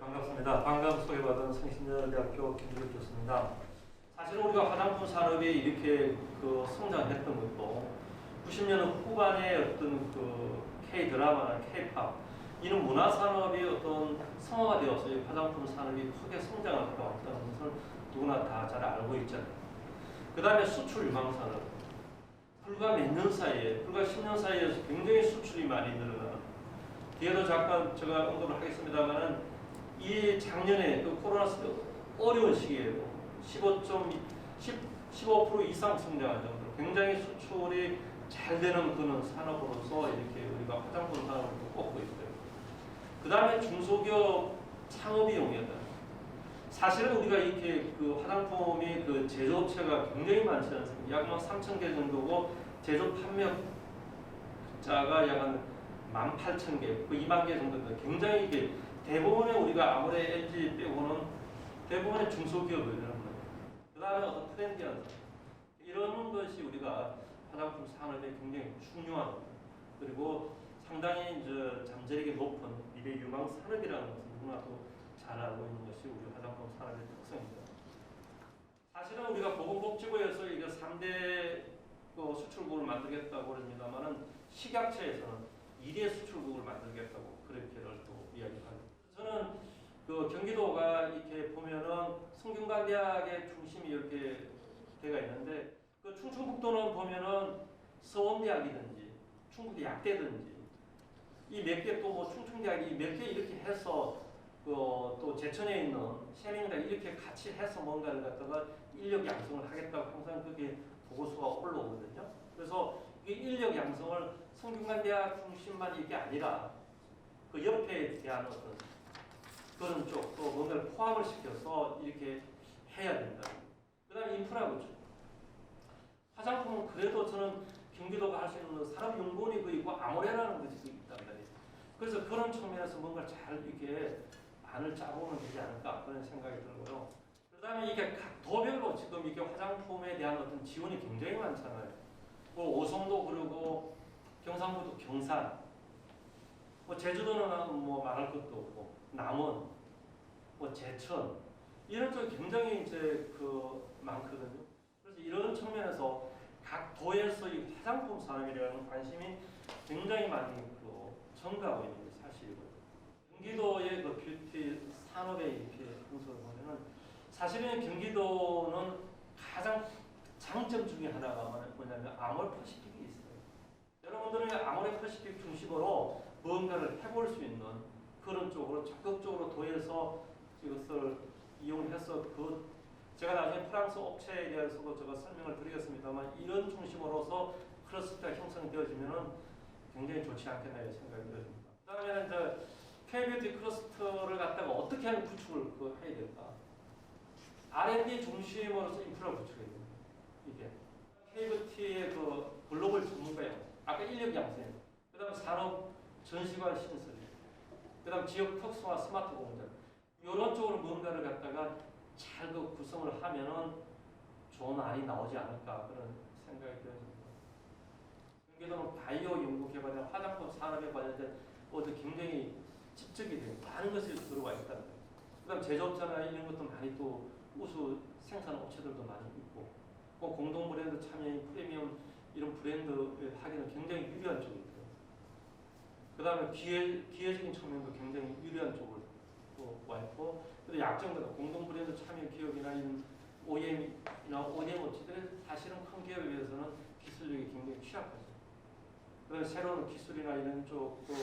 반갑습니다. 방금 소개받은 성신여대학교 김규일 교수입니다. 사실은 우리가 화장품 산업이 이렇게 성장했던 것도 90년 후반에 어떤 K-드라마나 K-팝 이런 문화 산업이 어떤 성화가 되어서 화장품 산업이 크게 성장을 해왔다는 것을 누구나 다 잘 알고 있잖아요. 그 다음에 수출 유망 산업. 불과 몇 년 사이에, 불과 10년 사이에서 굉장히 수출이 많이 늘어나는. 뒤에도 잠깐 제가 언급을 하겠습니다만은 이 작년에 코로나 어려운 시기에도 15% 이상 성장한 정도로 굉장히 수출이 잘 되는 그런 산업으로서 이렇게 우리가 화장품 산업을 꼽고 있어요. 그 다음에 중소기업 창업이용이다. 사실은 우리가 이렇게 화장품이 제조업체가 굉장히 많지 않습니까? 약 3,000개 정도고 제조 판매자가 약 18,000개, 2만 개 정도 굉장히 이게 대부분의 우리가 아무리 LG 빼고는 대부분의 중소기업이라는 거예요. 그 다음에 어떤 트렌디한 이런 것이 우리가 화장품 산업에 굉장히 중요한 그리고 상당히 잠재력이 높은 미래 유망 산업이라는 것을 누구나도 잘 알고 있는 것이 우리 화장품 산업의 특성입니다. 사실은 우리가 보건복지부에서 이게 3대 수출국을 만들겠다고 그럽니다만은 식약처에서는 2대 수출국을 만들겠다고 그렇게를 또 이야기합니다. 저는 경기도가 이렇게 보면은 성균관대학의 중심이 이렇게 되어 있는데 충청북도는 보면은 서원대학이든지 충북대약대든지 이 몇 개 또 충청대학이 몇 개 이렇게 해서 또 제천에 있는 세명대학 이렇게 같이 해서 뭔가를 갖다가 인력 양성을 하겠다고 항상 그게 보고서가 올라오거든요. 그래서 이 인력 양성을 성균관대학 중심만 이게 아니라 그 옆에 대한 어떤 그런 쪽도 뭔가를 포함을 시켜서 이렇게 해야 된다. 그 다음에 인프라 구축. 화장품은 그래도 저는 경기도가 할 수 있는 산업연구원이 있고 아모레라는 것이 있단 말이에요. 그래서 그런 측면에서 뭔가 잘 이렇게 안을 짜보면 되지 않을까 그런 생각이 들고요. 그 다음에 이게 각 도별로 지금 이게 화장품에 대한 어떤 지원이 굉장히 많잖아요. 오송도 그러고 경상북도 경산, 제주도는 말할 것도 없고 남원, 제천 이런 쪽이 굉장히 많거든요. 그래서 이런 측면에서 각 도에서 이 화장품 산업에 대한 관심이 굉장히 많이 증가하고 있는 게 사실이고요. 경기도의 뷰티 산업의 이렇게 분석을 보면은 사실은 경기도는 가장 장점 중에 하나가 뭐냐면 아모레퍼시픽이 있어요. 여러분들은 아모레퍼시픽 중심으로 뭔가를 해볼 수 있는 그런 쪽으로 적극적으로 도에서 이것을 이용해서 제가 나중에 프랑스 업체에 대해서도 제가 설명을 드리겠습니다만 이런 중심으로서 클러스터가 형성되어지면은 굉장히 좋지 않겠나 이런 생각이 들어집니다. 그 다음에는 이제 K-뷰티 클러스터를 갖다가 어떻게 하는 구축을 해야 될까? R&D 중심으로서 인프라 구축해야 됩니다. 이게 K-뷰티의 글로벌 전문가 양성, 아까 인력 양성, 그 다음 산업 전시관 신설, 그 다음 지역 특수화 스마트 공장 이런 쪽으로 뭔가를 갖다가 잘 구성을 하면은 좋은 안이 나오지 않을까 그런 생각이 들어집니다. 경기도는 바이오 연구 개발이나 화장품 산업에 관련된 굉장히 집적이 된 많은 것이 들어와 있다는 거예요. 그 다음 제조업자나 이런 것도 많이 또 우수 생산 업체들도 많이 있고 공동 브랜드 참여인 프리미엄 이런 브랜드 하기는 굉장히 유리한 쪽이 있고요. 그 다음에 기회적인 측면도 굉장히 유리한 쪽으로 와 있고 그리고 약점도 공동 브랜드 참여 기업이나 이런 OEM이나 ODM 업체들이 사실은 큰 기업에 비해서는 기술력이 굉장히 취약하죠. 그다음에 새로운 기술이나 이런 쪽도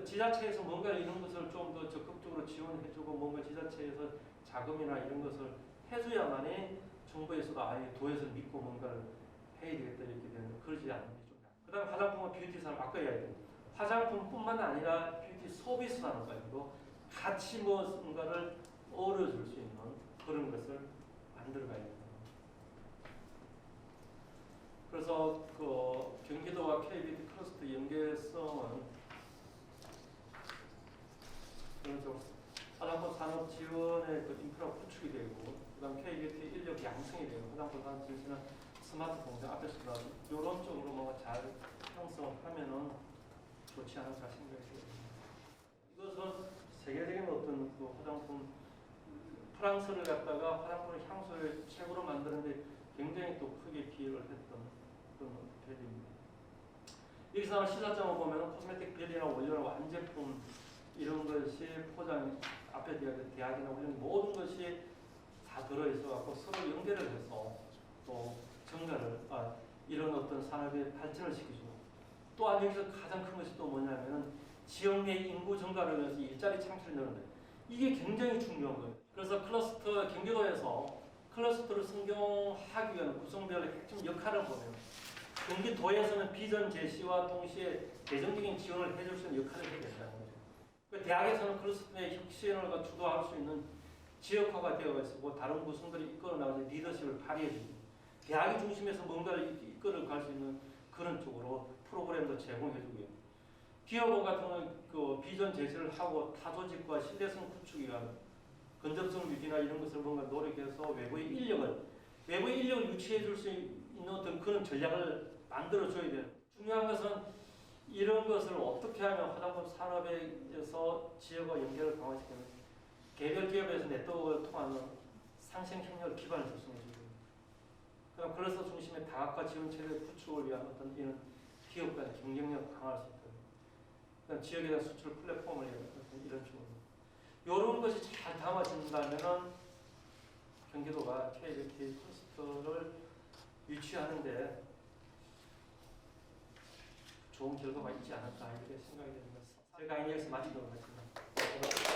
지자체에서 뭔가 이런 것을 좀 더 적극적으로 지원해주고 뭔가 지자체에서 자금이나 이런 것을 해줘야만이 정부에서도 아예 도에서 믿고 뭔가를 해야 되겠다 이렇게 되는 그러지 않는 게 좀 나아요. 그다음 화장품과 뷰티 산업 아까 이야기했던 화장품뿐만 아니라 뷰티 서비스 산업까지도 같이 뭔가를 어우러줄 수 있는 그런 것을 만들어가야 됩니다. 그래서 경기도와 K-뷰티 클러스터 연계성은 화장품 산업 지원의 인프라 구축이 되고, 그다음 K-뷰티 인력 양성이 되고, 화장품 산업 지원은 스마트 공장 앞에서 나온 이런 쪽으로 뭔가 잘 형성하면은 좋지 않을까 생각이 듭니다. 이것은 세계적인 화장품 프랑스를 갖다가 화장품을 향수를 최고로 만드는데 굉장히 또 크게 기여를 했던 그런 호텔입니다. 여기서 시사점을 보면 코스메틱 젤리나 원료나 완제품 이런 것이 포장 앞에 대학이나 훈련 모든 것이 다 들어있어갖고 서로 연결을 해서 또 증가를 이런 어떤 산업의 발전을 시켜주고 또한 여기서 가장 큰 것이 또 뭐냐면은 지역 내 인구 증가를 위해서 일자리 창출을 넣는데 이게 굉장히 중요한 거예요. 그래서 클러스터 경기도에서 클러스터를 승경하기 위한 구성별 핵심 역할을 보면 경기도에서는 비전 제시와 동시에 대정적인 지원을 해줄 수 있는 역할을 해야 된다는 거죠. 대학에서는 클러스터의 혁신을 주도할 수 있는 지역화가 되어 있고 다른 구성들이 이끌어 나가서 리더십을 발휘해주고 대학의 중심에서 뭔가를 이끌어 갈 수 있는 그런 쪽으로 프로그램도 제공해주고요. 기업 같은 경우는 그 비전 제시를 하고 타조직과 신뢰성 구축 위한 건접성 유지나 이런 것을 뭔가 노력해서 외부의 인력을 유치해 줄 수 있는 어떤 그런 전략을 만들어 줘야 돼요. 중요한 것은 이런 것을 어떻게 하면 화장품 산업에서 지역과 연결을 강화시키는 개별 기업에서 네트워크를 통하는 상생협력 기반을 조성해주고 그럼 클러스터 중심의 다각화 지원 체계 구축을 위한 어떤 이런 기업 간의 경쟁력 강화할 수 있도록 그다음 지역에 대한 수출 플랫폼을 이런 식으로 이런 것이 잘 담아진다면은 경기도가 KBK 클러스터를 유치하는데 좋은 결과가 있지 않을까 이렇게 생각이 됩니다. 제가 여기서 마치도록 하겠습니다.